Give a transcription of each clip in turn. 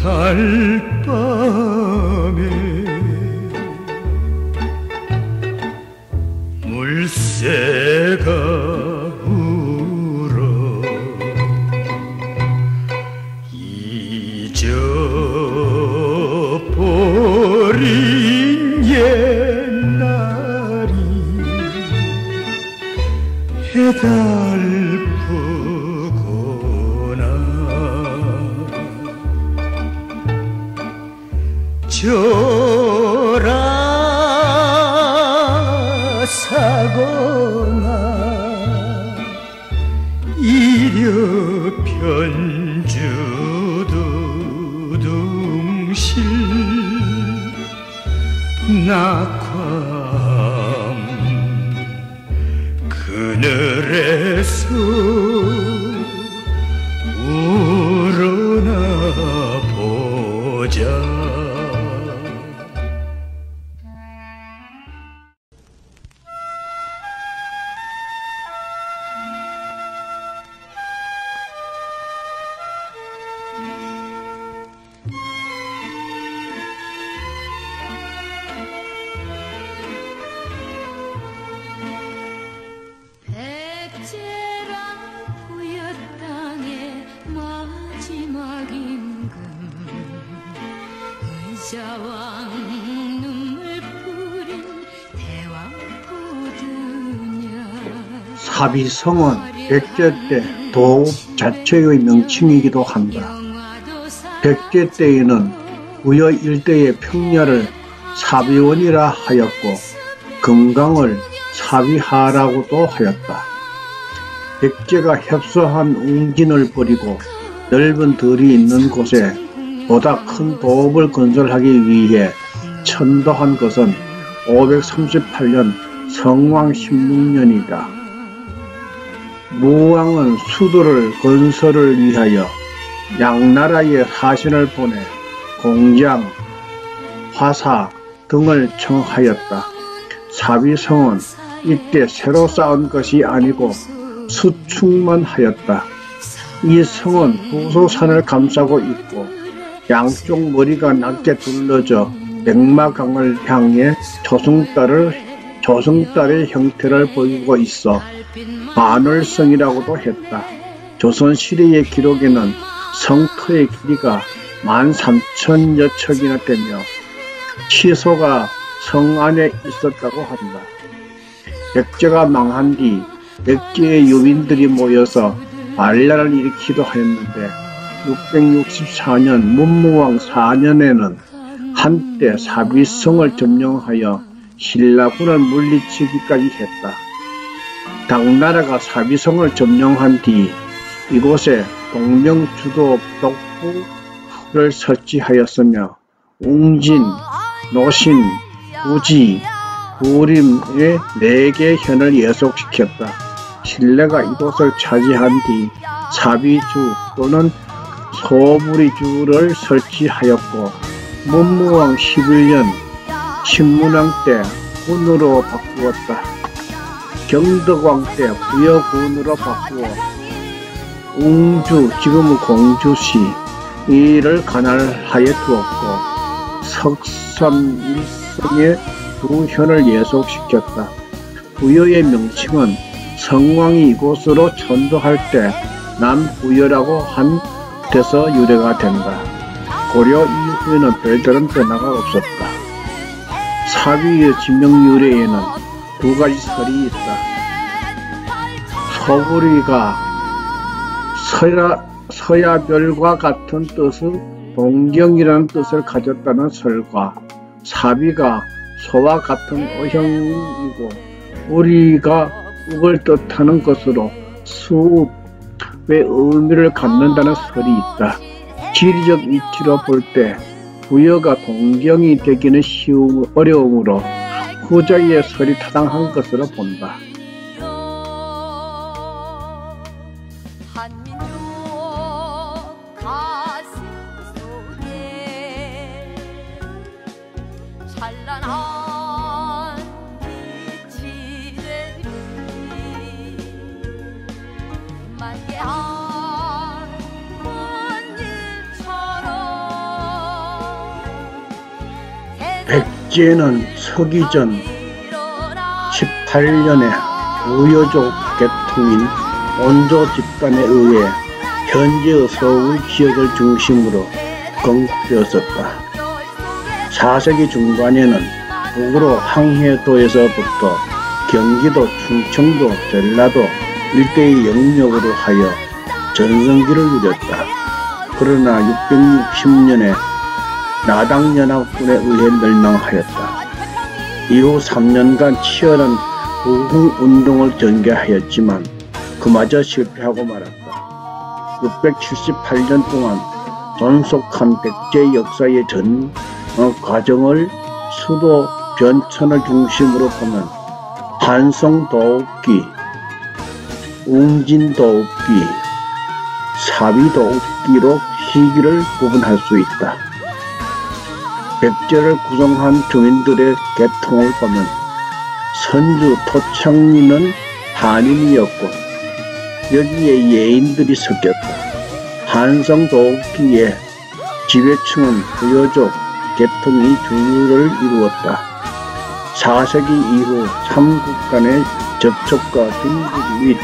달밤에 물새가 울어 잊어버린 옛날이 해달프구나. 절하사거나 이려 편주두둥실 낙황 그늘에서 우러나 보자. 의자왕 눈물 뿌린 대왕포드냐. 사비성은 백제 때 도읍 자체의 명칭이기도 한다. 백제 때에는 부여 일대의 평야를 사비원이라 하였고 금강을 사비하라고도 하였다. 백제가 협소한 웅진을 버리고 넓은 들이 있는 곳에 보다 큰 도읍을 건설하기 위해 천도한 것은 538년 성왕 16년이다. 무왕은 수도를 건설을 위하여 양나라에 사신을 보내 공장, 화사 등을 청하였다. 사비성은 이때 새로 쌓은 것이 아니고 수축만 하였다. 이 성은 후소산을 감싸고 있고 양쪽 머리가 낮게 둘러져 백마강을 향해 조승달의 형태를 보이고 있어 반월성이라고도 했다. 조선시대의 기록에는 성터의 길이가 13,000여 척이나 되며 취소가 성 안에 있었다고 한다. 백제가 망한 뒤 백제의 유민들이 모여서 반란을 일으키기도 하였는데 664년 문무왕 4년에는 한때 사비성을 점령하여 신라군을 물리치기까지 했다. 당나라가 사비성을 점령한 뒤 이곳에 동명주도 독부를 설치하였으며 웅진, 노신, 부지, 부림의 4개 현을 예속시켰다. 신라가 이곳을 차지한 뒤 사비주 또는 소부리주를 설치하였고 문무왕 11년 신문왕 때 군으로 바꾸었다. 경덕왕 때 부여군으로 바꾸어 웅주 지금은 공주시 이를 관할하에 두었고 석삼일성의 2현을 예속시켰다. 부여의 명칭은 성왕이 이곳으로 천도할 때 남부여라고 한 데서 유래가 된다. 고려 이후에는 별다른 변화가 없었다. 사비의 지명 유래에는 2가지 설이 있다. 소부리가 서야별과 같은 뜻의 동경이라는 뜻을 가졌다는 설과 사비가 소와 같은 어형이고 우리가 욱을 뜻하는 것으로 수읍의 의미를 갖는다는 설이 있다. 지리적 위치로 볼 때 부여가 동경이 되기는 어려우므로 후자의 설이 타당한 것으로 본다. 백제는 서기전 18년에 우여족 계통인 온조 집단에 의해 현재의 서울 지역을 중심으로 건국되었었다. 4세기 중반에는 북으로 황해도에서부터 경기도, 충청도, 전라도 일대의 영역으로 하여 전성기를 누렸다. 그러나 660년에 나당연합군에 의해 멸망하였다. 이후 3년간 치열한 부흥운동을 전개하였지만 그마저 실패하고 말았다. 678년 동안 존속한 백제 역사의 전 과정을 수도 변천을 중심으로 보면 한성도읍기, 웅진도읍기, 사비도읍기로 시기를 구분할 수 있다. 백제를 구성한 주민들의 계통을 보면 선주 토창리는 한인이었고 여기에 예인들이 섞였다. 한성도읍기의 지배층은 부여족 계통이 주류를 이루었다. 4세기 이후 삼국 간의 접촉과 중국 및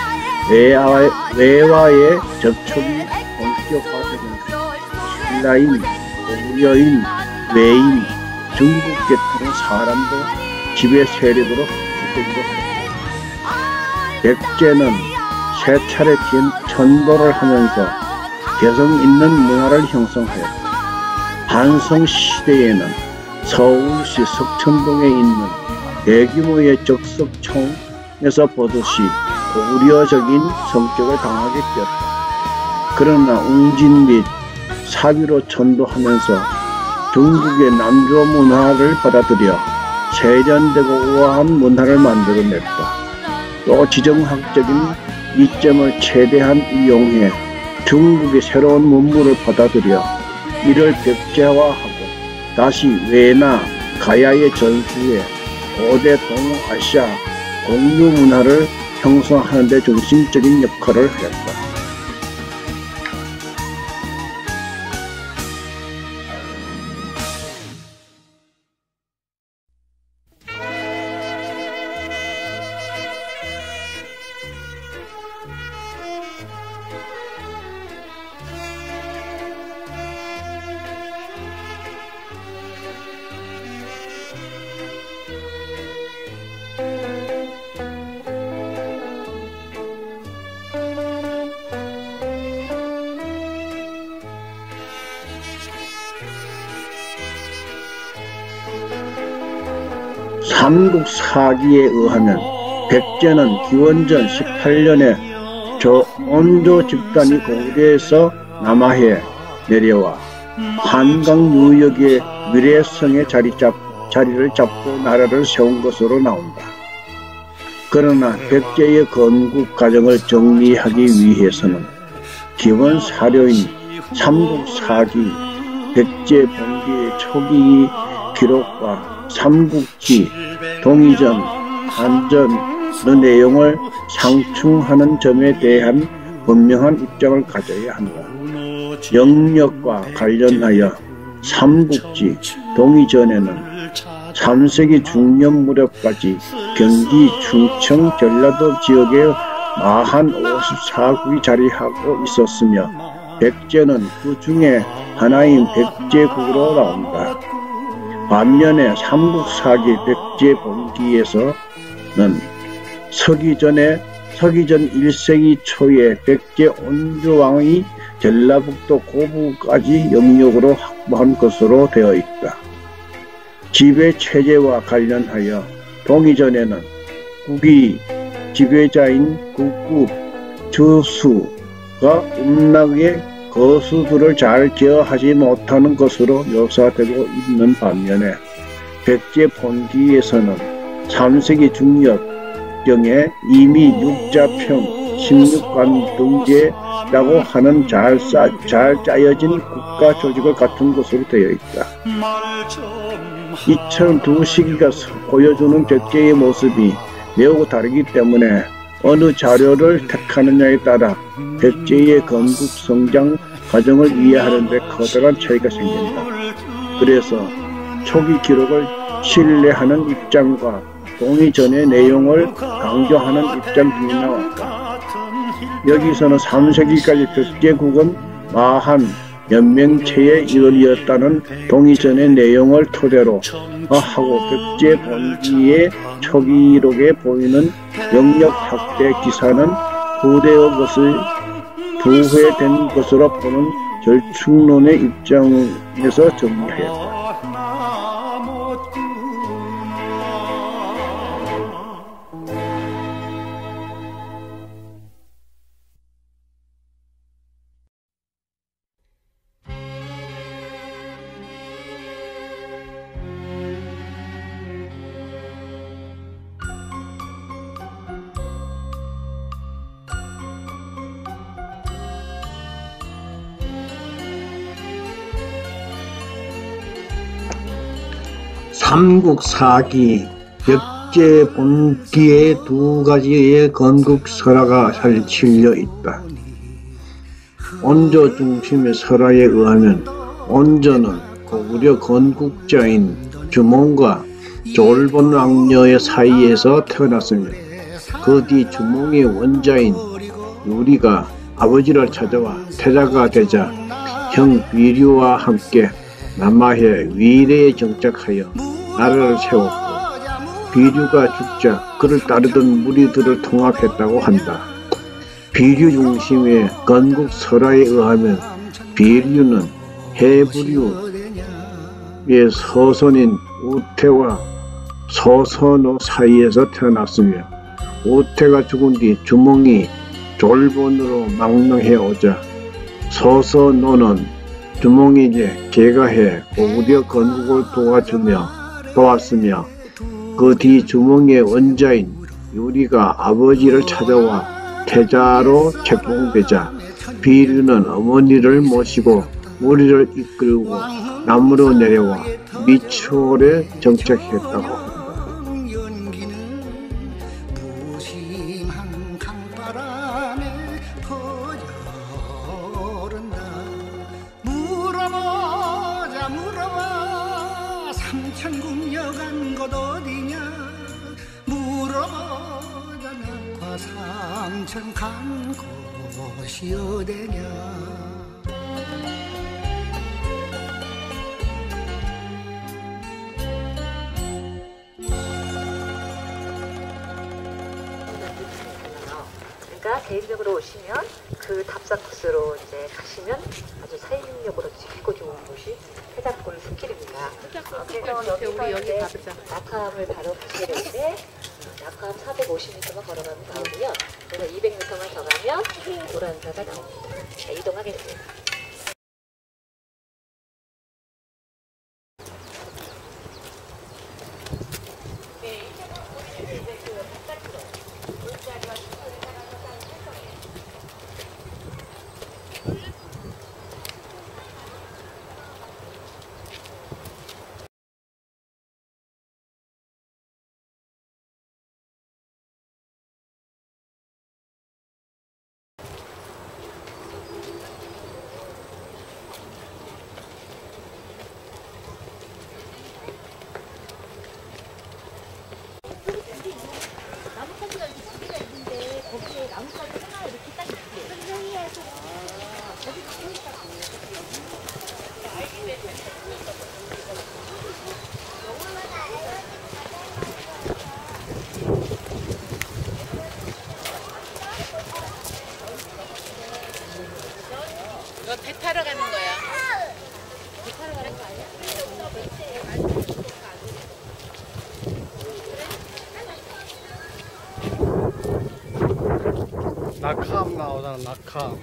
외와의 접촉이 본격화되면서 신라인, 고구려인, 외인, 중국 계통의 사람도 지배 세력으로 확대되기도 했다. 백제는 세 차례 전도를 하면서 개성 있는 문화를 형성하였다. 한성 시대에는 서울시 석천동에 있는 대규모의 적석청에서 보듯이 고구려적인 성격을 강하게 띄었다. 그러나 웅진 및 사비로 전도하면서 중국의 남조 문화를 받아들여 세련되고 우아한 문화를 만들어냈다. 또 지정학적인 이점을 최대한 이용해 중국의 새로운 문물을 받아들여 이를 백제화하고 다시 외나 가야의 전수에 고대 동아시아 공유 문화를 형성하는 데 중심적인 역할을 하였다. 삼국사기에 의하면 백제는 기원전 18년에 온조 집단이 고구려에서 남하에 내려와 한강 유역의 위례성에 자리를 잡고 나라를 세운 것으로 나온다. 그러나 백제의 건국 과정을 정리하기 위해서는 기원 사료인 삼국사기 백제 본기의 초기 기록과 삼국지, 동의전, 한전의 내용을 상충하는 점에 대한 분명한 입장을 가져야 한다. 영역과 관련하여 삼국지, 동의전에는 3세기 중년 무렵까지 경기, 충청, 전라도 지역에 마한 54국이 자리하고 있었으며 백제는 그 중에 하나인 백제국으로 나온다. 반면에 삼국사기 백제 본기에서는 서기전 1세기 초에 백제 온조왕이 전라북도 고부까지 영역으로 확보한 것으로 되어 있다. 지배체제와 관련하여 동의전에는 국이 지배자인 국구, 저수가 음락의 거수들을 잘 제어하지 못하는 것으로 묘사되고 있는 반면에 백제 본기에서는 3세기 중엽경에 이미 육자평, 16관 등제라고 하는 잘 짜여진 국가 조직을 갖춘 것으로 되어 있다. 이처럼 두 시기가 보여주는 백제의 모습이 매우 다르기 때문에 어느 자료를 택하느냐에 따라 백제의 건국 성장 과정을 이해하는 데 커다란 차이가 생긴다. 그래서 초기 기록을 신뢰하는 입장과 동의 전의 내용을 강조하는 입장 등이 나왔다. 여기서는 3세기까지 백제국은 마한 연맹체의 일원이었다는 동의 전의 내용을 토대로 하고 백제 본기의 초기록에 보이는 영역 확대 기사는 후대의 것을 부회된 것으로 보는 절충론의 입장에서 정리하였다. 삼국사기 백제 본기에 두 가지의 건국설화가 실려 있다. 온조 중심의 설화에 의하면 온조는 고구려 건국자인 주몽과 졸본 왕녀의 사이에서 태어났으며 그 뒤 주몽의 원자인 유리가 아버지를 찾아와 태자가 되자 형 비류와 함께 남하해 위례에 정착하여 나라를 세웠고 비류가 죽자 그를 따르던 무리들을 통합했다고 한다. 비류 중심의 건국설화에 의하면 비류는 해부류의 서선인 우태와 서선호 사이에서 태어났으며 우태가 죽은 뒤 주몽이 졸본으로 망명해 오자 서선호는 주몽에게 계가해 고구려 건국을 도왔으며 그 뒤 주몽의 원자인 유리가 아버지를 찾아와 태자로 책봉되자 비류는 어머니를 모시고 무리를 이끌고 남으로 내려와 미추홀에 정착했다고 한다. 삼천궁녀 간 곳 어디냐 물어보자 낙화 삼천 간 곳이 어디냐. 그러니까 개인적으로 오시면 그 답사 코스로 이제 가시면 아주 사인력으로 지키고 좋은 곳이 해장골 숲길입니다. 그래서 여기 가보자. 낙함을 바로 가셔야 되는데 낙함 450m만 걸어가면 나오고요. 그래서 200m만 더 가면 노란사가 나옵니다. 자, 이동하겠습니다. 너 배 타러 가는 거야. 배 타러 가는 거 아니야? 낙함 나오잖아, 낙함.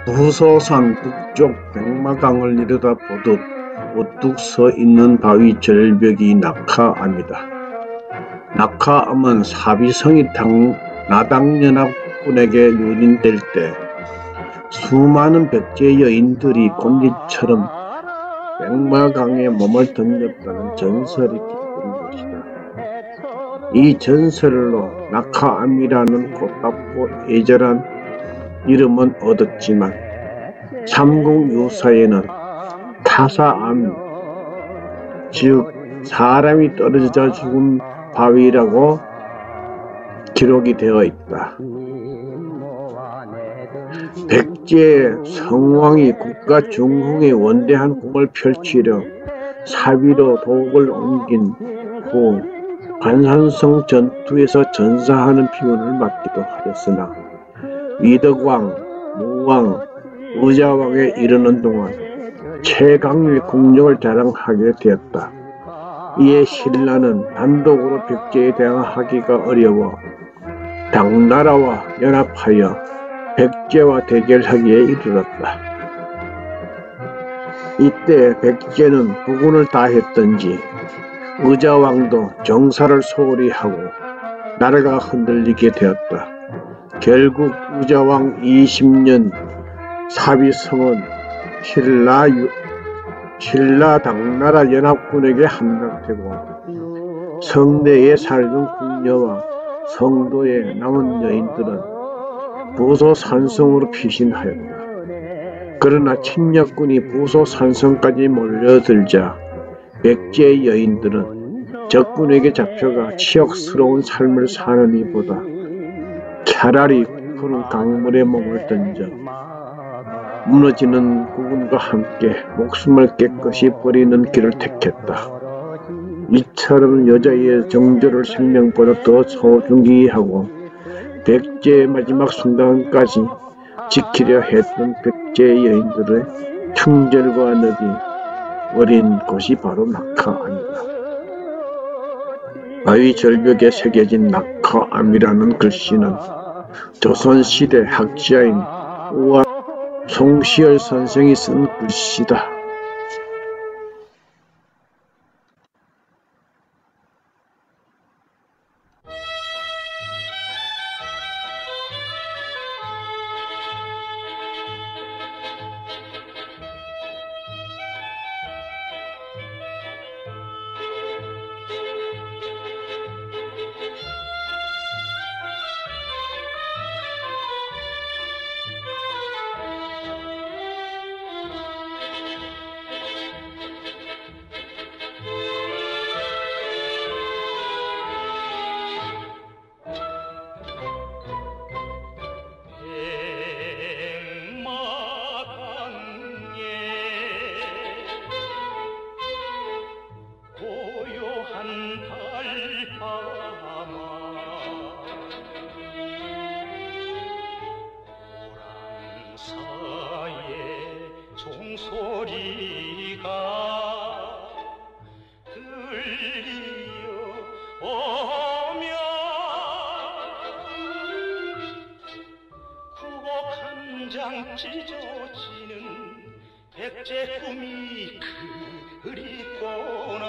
부소산 북쪽 백마강을 내려다보듯 우뚝 서 있는 바위 절벽이 낙하암이다. 낙하암은 사비성이 나당연합군에게 유린될 때 수많은 백제 여인들이 곤지처럼 백마강에 몸을 던졌다는 전설이 깃든 것이다. 이 전설로 낙하암이라는 고답고 애절한 이름은 얻었지만 삼국유사에는 타사암, 즉 사람이 떨어져 죽은 바위라고 기록이 되어 있다. 백제 성왕이 국가 중흥에 원대한 꿈을 펼치려 사비로 독을 옮긴 후 관산성 전투에서 전사하는 비운을 맞기도 하였으나 위덕왕, 무왕, 의자왕에 이르는 동안 최강의 국력을 자랑하게 되었다. 이에 신라는 단독으로 백제에 대항하기가 어려워 당나라와 연합하여 백제와 대결하기에 이르렀다. 이때 백제는 부군을 다했던지 의자왕도 정사를 소홀히 하고 나라가 흔들리게 되었다. 결국 의자왕 20년 사비성은 신라 당나라 연합군에게 함락되고 성내에 살던 궁녀와 성도에 남은 여인들은 부소산성으로 피신하였다. 그러나 침략군이 부소산성까지 몰려들자 백제 여인들은 적군에게 잡혀가 치욕스러운 삶을 사는 이보다 차라리 푸른 강물에 몸을 던져 무너지는 국군과 함께 목숨을 깨끗이 버리는 길을 택했다. 이처럼 여자의 정조를 생명보다 더 소중히 하고 백제의 마지막 순간까지 지키려 했던 백제 여인들의 청절과 넋이 어린 곳이 바로 낙하암이다. 바위 절벽에 새겨진 낙하암이라는 글씨는 조선시대 학자인 우와 송시열 선생이 쓴 글씨다. 종소리가 들려오며 구곡 한 장 찢어지는 백제 꿈이 그립구나.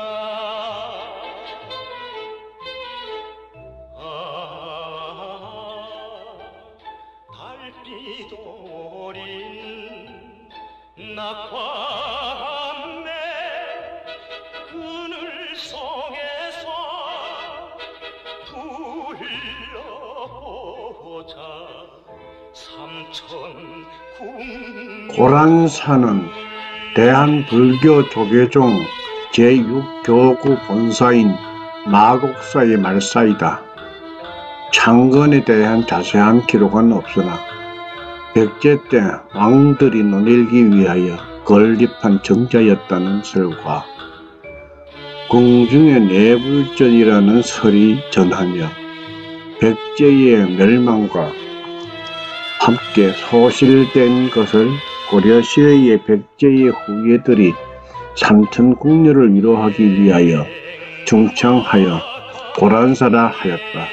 달빛 어린 낙화암의 그늘 속에서 불러보자 삼천궁. 고란사는 대한불교 조계종 제6교구 본사인 마곡사의 말사이다. 창건에 대한 자세한 기록은 없으나 백제 때 왕들이 논일기 위하여 건립한 정자였다는 설과 궁중의 내불전이라는 설이 전하며 백제의 멸망과 함께 소실된 것을 고려시대의 백제의 후예들이 삼천궁녀를 위로하기 위하여 중창하여 고란사라 하였다.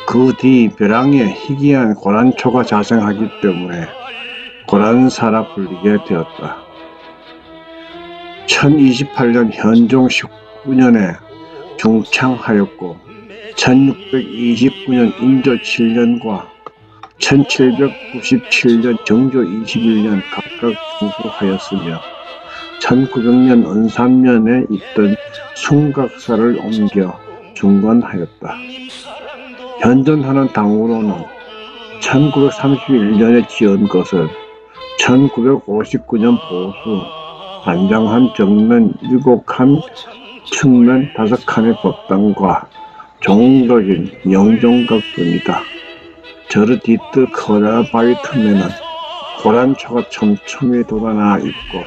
그 뒤 벼랑에 희귀한 고란초가 자생하기 때문에 고란사라 불리게 되었다. 1028년 현종 19년에 중창하였고 1629년 인조 7년과 1797년 정조 21년 각각 중수하였으며 1900년 은산면에 있던 숭각사를 옮겨 중건하였다. 현존하는 당으로는 1931년에 지은 것을 1959년 보수, 단장한 정면 7칸, 측면 5칸의 법당과 종각인 영종각등이다. 저를 뒤뜰 커다란 바위 틈에는 고란초가 촘촘히 돋아나 있고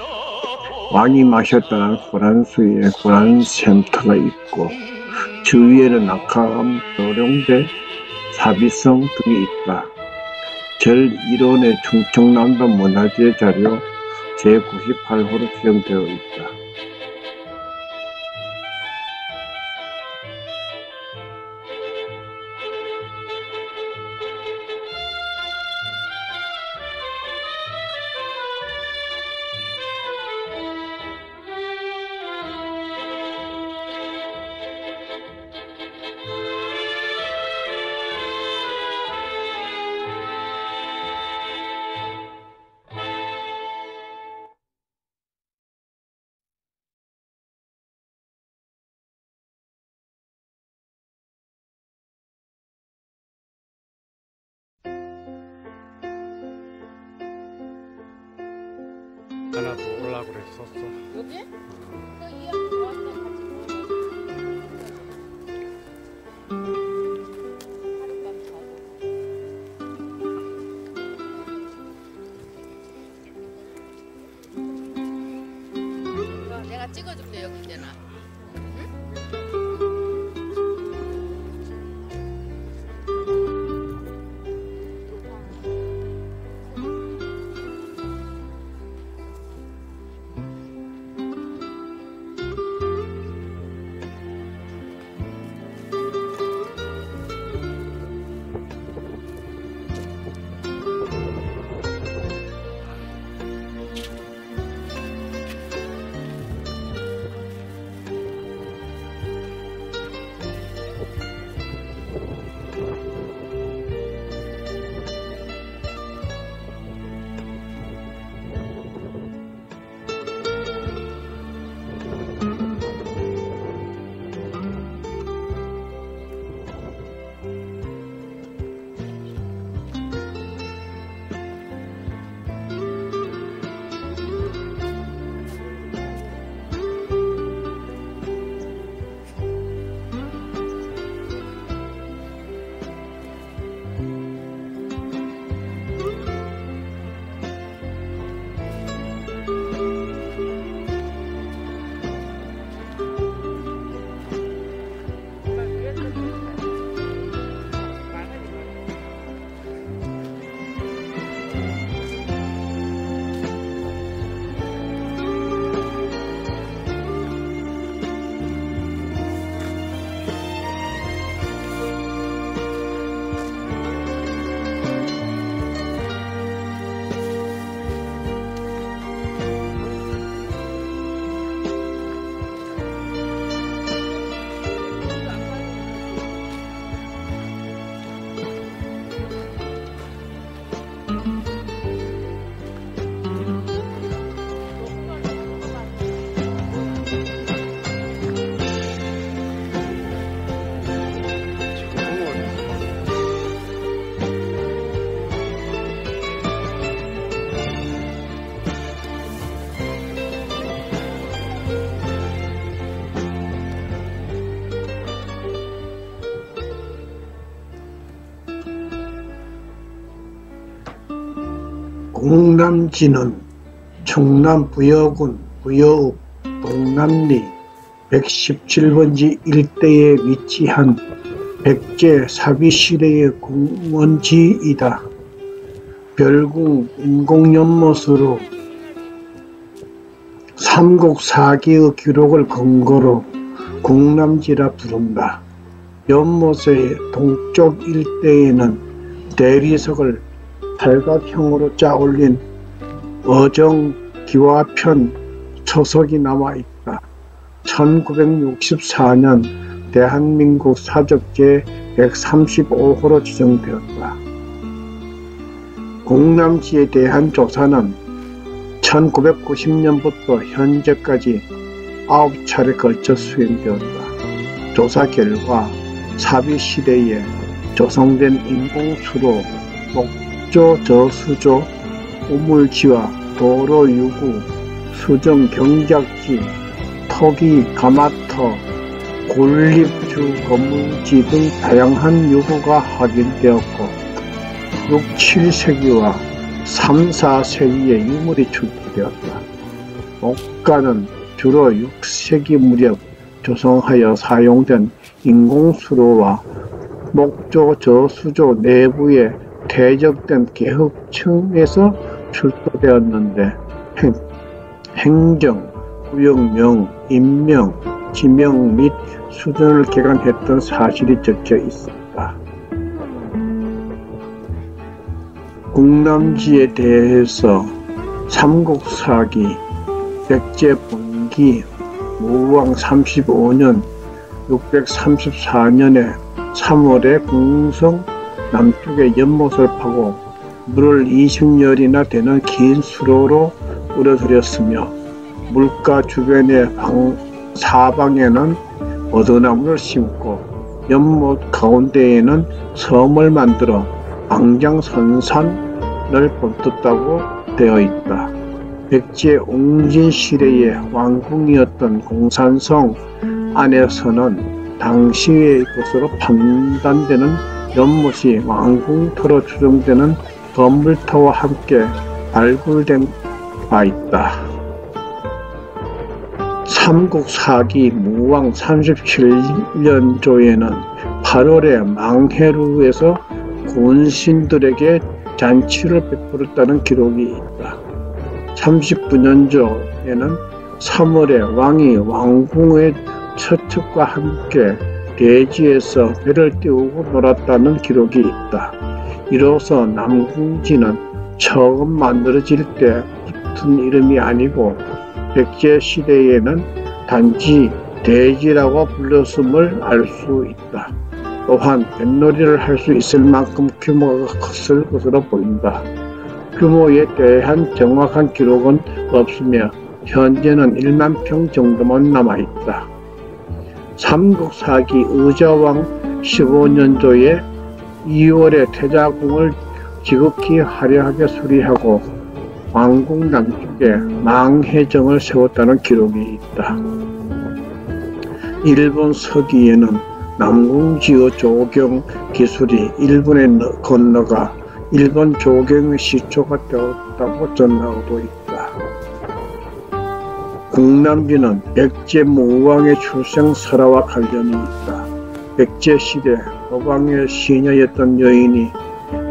왕이 마셨다는 고란수에 고란샘터가 있고 주위에는 낙하암, 도룡대, 사비성 등이 있다. 절 1원의 충청남도 문화재 자료 제98호로 기용되어 있다. 하나 더 오려고 그랬었어. 여기? 너 이하고 왔어 같이 하룻밤 자고. 내가 찍어줄게 여기 있잖아. 공남지는 충남 부여군 부여읍 동남리 117번지 일대에 위치한 백제 사비시대의 궁원지이다. 별궁 인공연못으로 삼국사기의 기록을 근거로 궁남지라 부른다. 연못의 동쪽 일대에는 대리석을 팔각형으로 짜올린 어정기와편 초석이 남아있다. 1964년 대한민국 사적제 135호로 지정되었다. 공남지에 대한 조사는 1990년부터 현재까지 9차례 걸쳐 수행되었다. 조사 결과 사비시대에 조성된 인공수로, 목조, 저수조, 우물지와 도로 유구, 수정 경작지, 토기, 가마터, 군립주, 거물지 등 다양한 유구가 확인되었고 6, 7세기와 3, 4세기에 유물이 출토되었다. 목가는 주로 6세기 무렵 조성하여 사용된 인공수로와 목조, 저수조 내부에 퇴적된 개흙층에서 출토되었는데 행정, 구역명, 인명, 지명 및 수전을 개간했던 사실이 적혀 있었다. 공남지에 대해서 삼국사기, 백제본기, 무왕 35년 634년에 3월에 궁성 남쪽에 연못을 파고 물을 20열이나 되는 긴 수로로 끌어들였으며 물가 주변의 사방에는 버드나무를 심고 연못 가운데에는 섬을 만들어 방장선산을 본떴다고 되어 있다. 백제 옹진 시대의 왕궁이었던 공산성 안에서는 당시의 것으로 판단되는 연못이 왕궁터로 추정되는 건물터와 함께 발굴된 바 있다. 삼국사기 무왕 37년조에는 8월에 망해루에서 군신들에게 잔치를 베풀었다는 기록이 있다. 39년조에는 3월에 왕이 왕궁의 처첩과 함께 대지에서 배를 띄우고 놀았다는 기록이 있다. 이로써 남궁지는 처음 만들어질 때 붙은 이름이 아니고 백제 시대에는 단지 대지라고 불렀음을 알 수 있다. 또한 뱃놀이를 할 수 있을 만큼 규모가 컸을 것으로 보인다. 규모에 대한 정확한 기록은 없으며 현재는 1만 평 정도만 남아있다. 삼국사기 의자왕 15년조에 2월에 태자궁을 지극히 화려하게 수리하고 왕궁 남쪽에 망해정을 세웠다는 기록이 있다. 일본 서기에는 남궁지의 조경 기술이 일본에 건너가 일본 조경의 시초가 되었다고 전하고 있다. 공남지는 백제 무왕의 출생 설화와 관련이 있다. 백제 시대 법왕의 시녀였던 여인이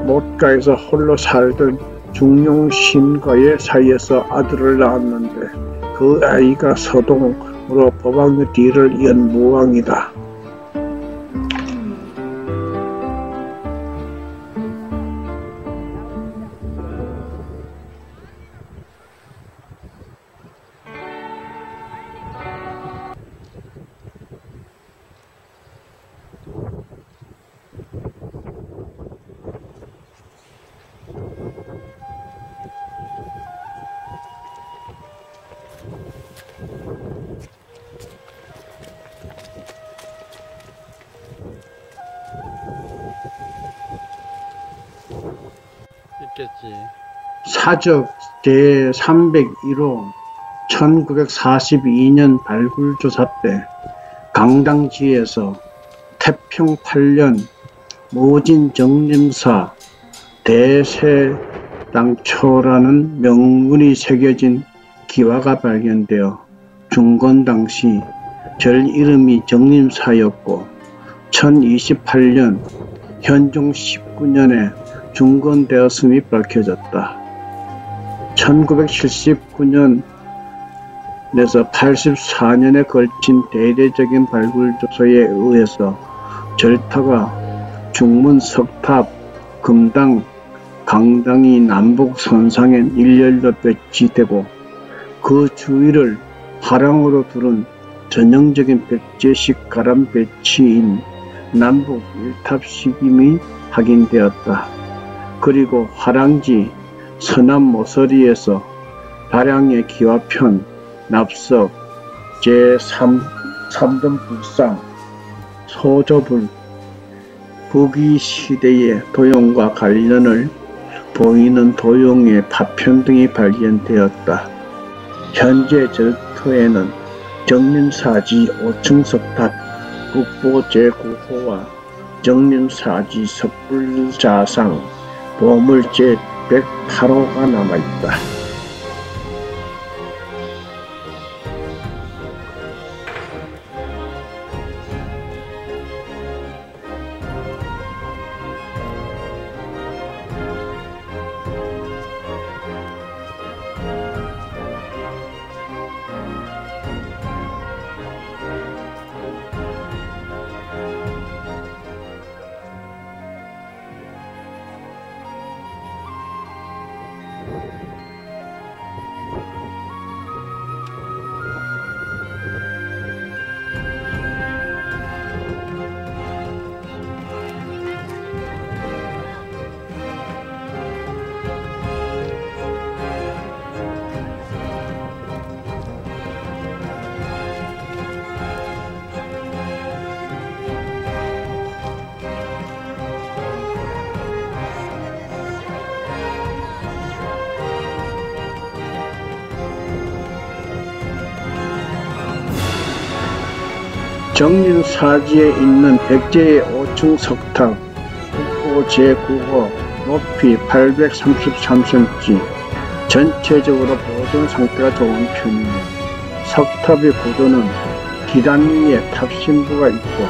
못가에서 홀로 살던 중용신과의 사이에서 아들을 낳았는데 그 아이가 서동으로 법왕의 뒤를 이은 무왕이다. 있겠지. 사적 제301호 1942년 발굴조사 때 강당지에서 태평 8년 모진정림사 대세당초라는 명문이 새겨진 기와가 발견되어 중건 당시 절 이름이 정림사였고 1028년 현종 19년에 중건되었음이 밝혀졌다. 1979년에서 84년에 걸친 대대적인 발굴조사에 의해서 절터가 중문 석탑, 금당, 강당이 남북 선상에 일렬로 배치되고 그 주위를 화랑으로 두른 전형적인 백제식 가람 배치인 남북 일탑식임이 확인되었다. 그리고 화랑지 서남 모서리에서 발양의 기와편, 납석, 제3등 불상, 소조불, 북위시대의 도용과 관련을 보이는 도용의 파편 등이 발견되었다. 현재 절터에는 정림사지 5층 석탑, 국보 제9호와 정림사지 석불자상, 보물 제108호가 남아있다. 정림사지에 있는 백제의 5층 석탑, 국보 제9호, 높이 833cm, 전체적으로 보존 상태가 좋은 편이며 석탑의 구조는 기단 위에 탑신부가 있고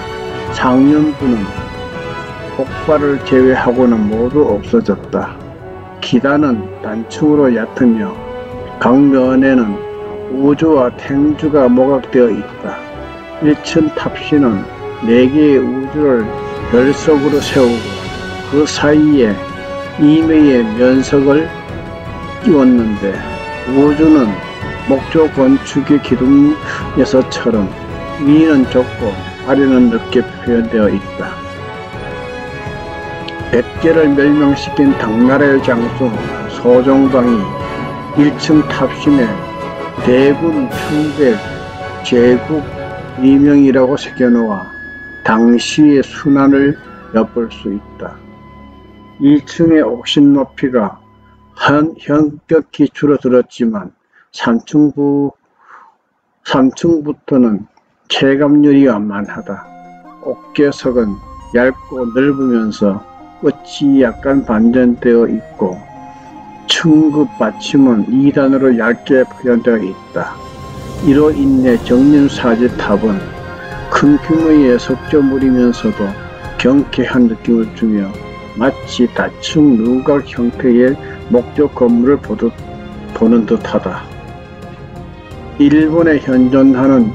상륜부는 폭발을 제외하고는 모두 없어졌다. 기단은 단층으로 얕으며 각 면에는 우주와 탱주가 모각되어 있다. 1층 탑신은 4개의 우주를 결석으로 세우고 그 사이에 임의의 면석을 끼웠는데 우주는 목조 건축의 기둥에서처럼 위는 좁고 아래는 넓게 표현되어 있다. 백제를 멸망시킨 당나라의 장수 소종방이 1층 탑신에 대군 충백 제국 이명이라고 새겨놓아 당시의 순환을 엿볼 수 있다. 2층의 옥신 높이가 현격히 줄어들었지만 3층부터는 체감률이 완만하다. 옥계석은 얇고 넓으면서 끝이 약간 반전되어 있고 층급 받침은 2단으로 얇게 표현되어 있다. 이로 인해 정림사지 탑은 큰 규모의 석조물이면서도 경쾌한 느낌을 주며 마치 다층 누각 형태의 목조 건물을 보는 듯하다. 일본에 현존하는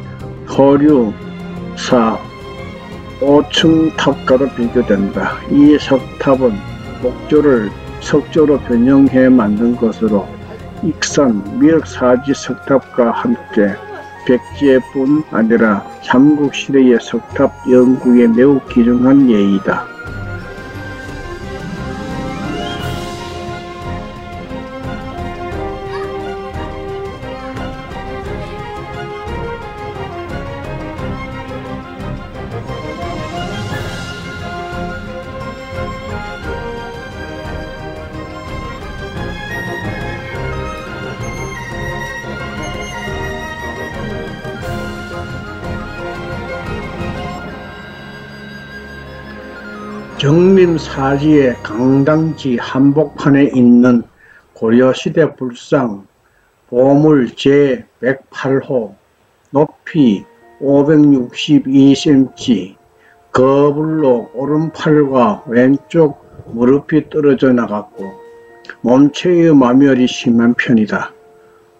허류사 5층 탑과도 비교된다. 이 석탑은 목조를 석조로 변형해 만든 것으로 익산 미륵사지 석탑과 함께 백제뿐 아니라 삼국시대의 석탑 연구에 매우 기중한 예이다. 정림사지의 강당지 한복판에 있는 고려시대 불상 보물 제108호, 높이 562cm, 거불로 오른팔과 왼쪽 무릎이 떨어져 나갔고 몸체의 마멸이 심한 편이다.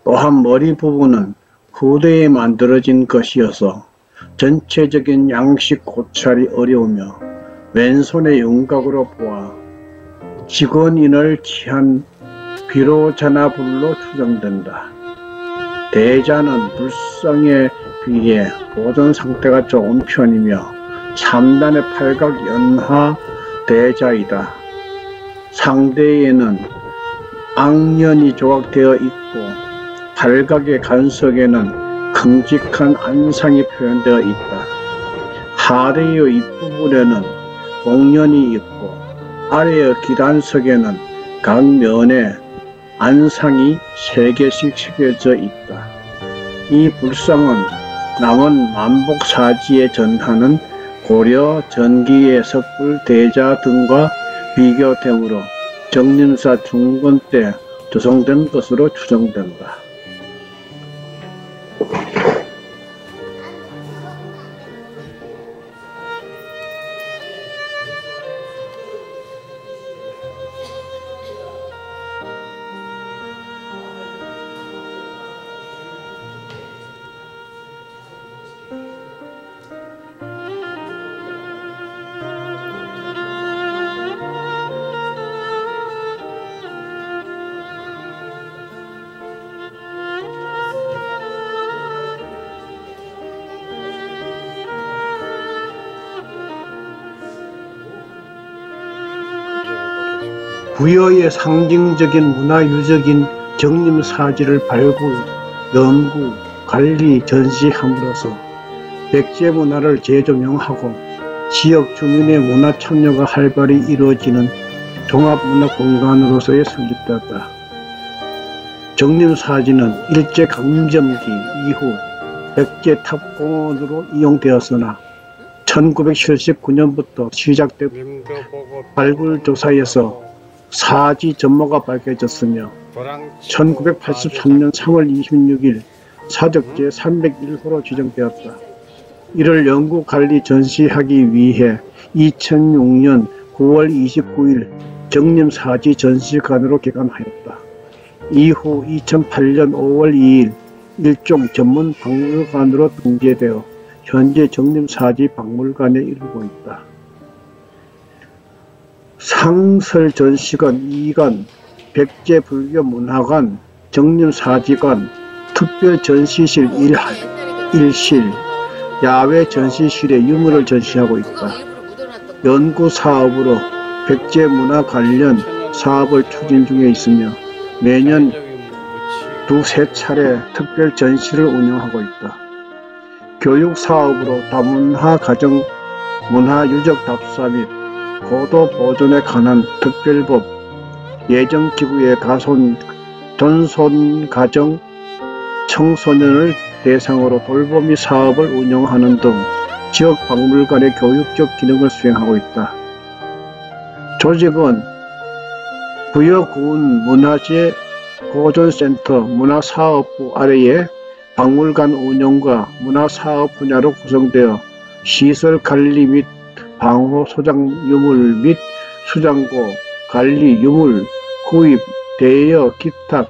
또한 머리 부분은 후대에 만들어진 것이어서 전체적인 양식 고찰이 어려우며 왼손의 윤곽으로 보아 직원인을 취한 비로자나불로 추정된다. 대자는 불상의 비해 보존 상태가 좋은 편이며 3단의 팔각 연화 대자이다. 상대에는 악년이 조각되어 있고 팔각의 간석에는 큼직한 안상이 표현되어 있다. 하대의 윗부분에는 목련이 있고 아래의 기단석에는 각 면에 안상이 3개씩 새겨져 있다. 이 불상은 남원 만복사지에 전하는 고려 전기의 석불 대자 등과 비교되므로 정림사 중건 때 조성된 것으로 추정된다. 부여의 상징적인 문화유적인 정림사지를 발굴, 연구, 관리, 전시함으로써 백제 문화를 재조명하고 지역 주민의 문화 참여가 활발히 이루어지는 종합문화공간으로서의 설립되었다. 정림사지는 일제강점기 이후 백제 탑공원으로 이용되었으나 1979년부터 시작된 님도 보고 발굴조사에서 사지 전모가 밝혀졌으며 1983년 3월 26일 사적제 301호로 지정되었다. 이를 연구관리 전시하기 위해 2006년 9월 29일 정림사지 전시관으로 개관하였다. 이후 2008년 5월 2일 일종 전문 박물관으로 등재되어 현재 정림사지 박물관에 이르고 있다. 상설 전시관 2관, 백제불교문화관, 정림사지관, 특별전시실 1실, 야외 전시실에 유물을 전시하고 있다. 연구사업으로 백제문화 관련 사업을 추진 중에 있으며 매년 두세 차례 특별 전시를 운영하고 있다. 교육사업으로 다문화 가정 문화유적 답사 및 고도 보존에 관한 특별법, 예정기구의 전손 가정 청소년을 대상으로 돌보미 사업을 운영하는 등 지역 박물관의 교육적 기능을 수행하고 있다. 조직은 부여군 문화재 보존센터 문화사업부 아래에 박물관 운영과 문화사업 분야로 구성되어 시설 관리 및 방호 소장 유물 및 수장고, 관리 유물, 구입, 대여, 기탁,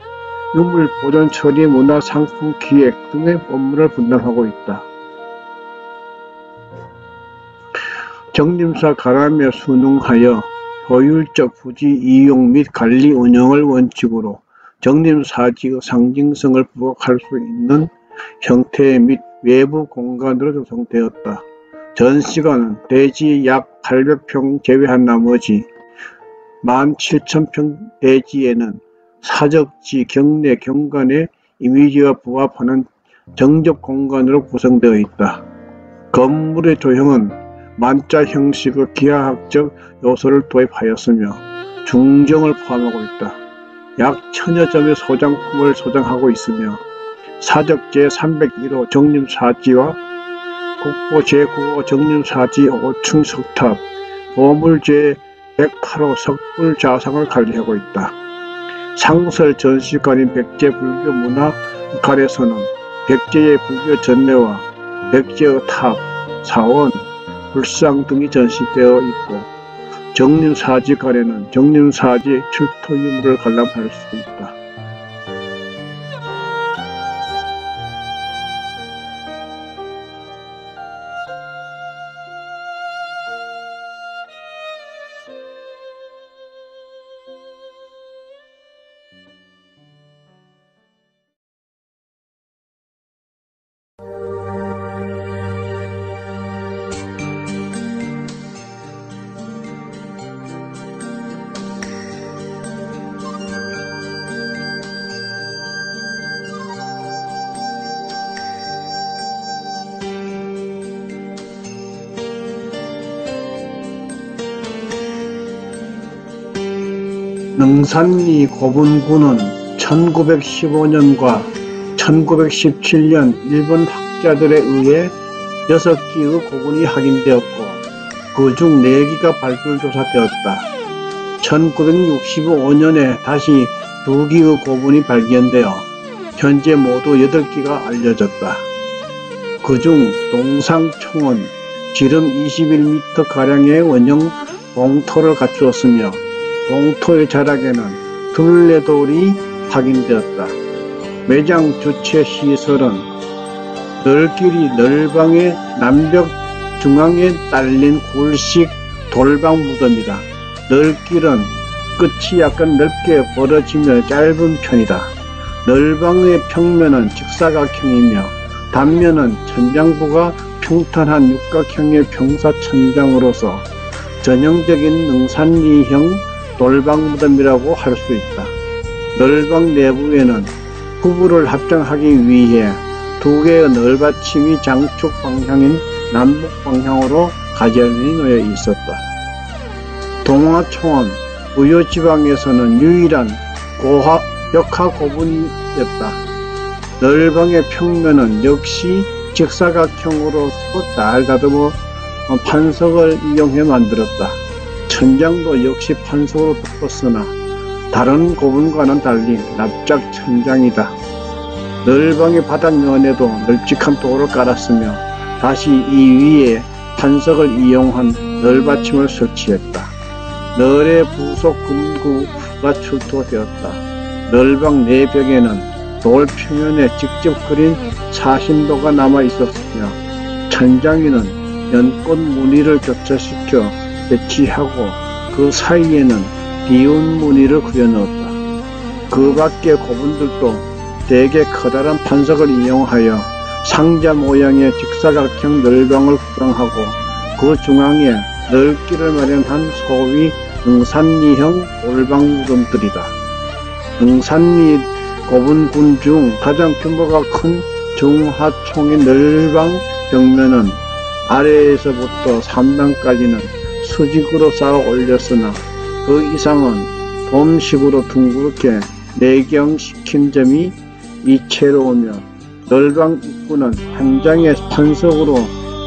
유물 보존 처리 문화 상품 기획 등의 업무를 분담하고 있다. 정림사 가람에 순응하여 효율적 부지 이용 및 관리 운영을 원칙으로 정림사지의 상징성을 부각할 수 있는 형태 및 외부 공간으로 조성되었다. 전시관은 대지 약 800평 제외한 나머지 17,000평 대지에는 사적지 경내 경관의 이미지와 부합하는 정적 공간으로 구성되어 있다. 건물의 조형은 만자 형식의 기하학적 요소를 도입하였으며 중정을 포함하고 있다. 약 1000여 점의 소장품을 소장하고 있으며 사적 제301호 정림사지와 국보 제9호 정림사지 5층 석탑, 보물 제108호 석불자상을 관리하고 있다. 상설 전시관인 백제불교문화관에서는 백제의 불교 전례와 백제의 탑, 사원, 불상 등이 전시되어 있고 정림사지관에는 정림사지 출토 유물을 관람할 수 있다. 능산리 고분군은 1915년과 1917년 일본 학자들에 의해 6기의 고분이 확인되었고 그중 4기가 발굴조사되었다. 1965년에 다시 2기의 고분이 발견되어 현재 모두 8기가 알려졌다. 그중 동상총은 지름 21m가량의 원형 봉토를 갖추었으며 봉토의 자락에는 둘레돌이 확인되었다. 매장 주최 시설은 널길이 널방의 남벽 중앙에 딸린 굴식 돌방 무덤이다. 널길은 끝이 약간 넓게 벌어지며 짧은 편이다. 널방의 평면은 직사각형이며 단면은 천장부가 평탄한 육각형의 평사천장으로서 전형적인 능산리형 돌방 무덤이라고 할 수 있다. 널방 내부에는 후부를 합장하기 위해 2개의 널받침이 장축 방향인 남북 방향으로 가지런히 놓여 있었다. 동화총은 부여지방에서는 유일한 역하 고분이었다. 널방의 평면은 역시 직사각형으로 다듬어 판석을 이용해 만들었다. 천장도 역시 판석으로 덮었으나 다른 고분과는 달리 납작 천장이다. 널방의 바닥면에도 널찍한 돌을 깔았으며 다시 이 위에 판석을 이용한 널받침을 설치했다. 널의 부속 금구가 출토되었다. 널방 내벽에는 돌 표면에 직접 그린 사신도가 남아 있었으며 천장에는 연꽃 무늬를 교차시켜 배치하고 그 사이에는 비운 무늬를 그려넣었다. 그 밖의 고분들도 대개 커다란 판석을 이용하여 상자 모양의 직사각형 널방을 구성하고 그 중앙에 널길을 마련한 소위 능산리형 돌방 무덤들이다. 능산리 고분군 중 가장 규모가 큰 중하총의 널방 벽면은 아래에서부터 3단까지는 수직으로 쌓아 올렸으나 그 이상은 돔식으로 둥그렇게 내경시킨 점이 이채로우며 널방 입구는 한 장의 판석으로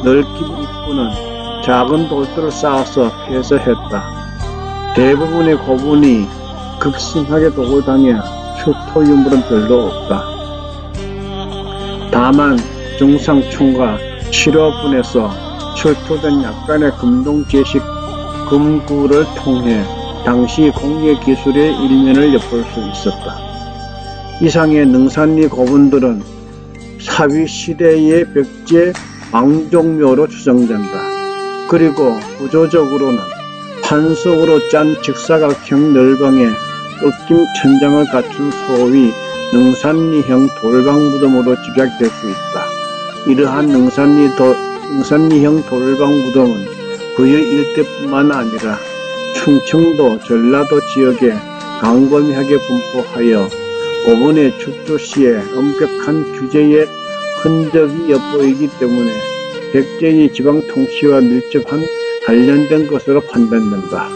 넓긴 입구는 작은 돌들을 쌓아서 폐쇄했다. 대부분의 고분이 극심하게 도굴당해 출토 유물은 별로 없다. 다만 중상총과 7호분에서 출토된 약간의 금동제식 금구를 통해 당시 공예기술의 일면을 엿볼 수 있었다. 이상의 능산리 고분들은 사위시대의 백제 왕종묘로 추정된다. 그리고 구조적으로는 판석으로 짠 직사각형 널방에 꺾임 천장을 갖춘 소위 능산리형 돌방 무덤으로 집약될 수 있다. 이러한 능산리형 돌방 무덤은 부여 일대뿐만 아니라 충청도, 전라도 지역에 광범위하게 분포하여 고분의 축조 시에 엄격한 규제의 흔적이 엿보이기 때문에 백제의 지방 통치와 밀접한 관련된 것으로 판단된다.